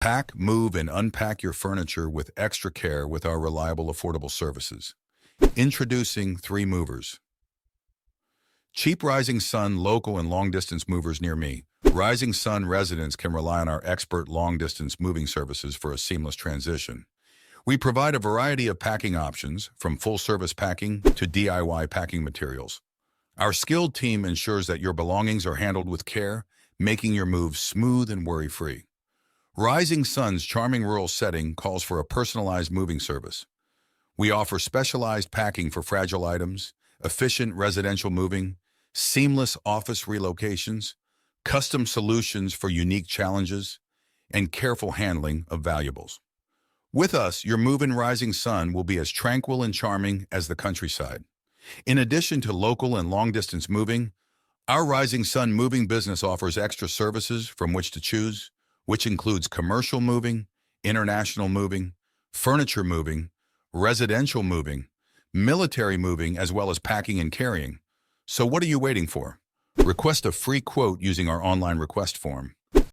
Pack, move, and unpack your furniture with extra care with our reliable, affordable services. Introducing 3 Movers. Cheap Rising Sun local and long-distance movers near me. Rising Sun residents can rely on our expert long-distance moving services for a seamless transition. We provide a variety of packing options, from full-service packing to DIY packing materials. Our skilled team ensures that your belongings are handled with care, making your move smooth and worry-free. Rising Sun's charming rural setting calls for a personalized moving service. We offer specialized packing for fragile items, efficient residential moving, seamless office relocations, custom solutions for unique challenges, and careful handling of valuables. With us, your move in Rising Sun will be as tranquil and charming as the countryside. In addition to local and long-distance moving, our Rising Sun moving business offers extra services from which to choose, which includes commercial moving, international moving, furniture moving, residential moving, military moving, as well as packing and carrying. So what are you waiting for? Request a free quote using our online request form.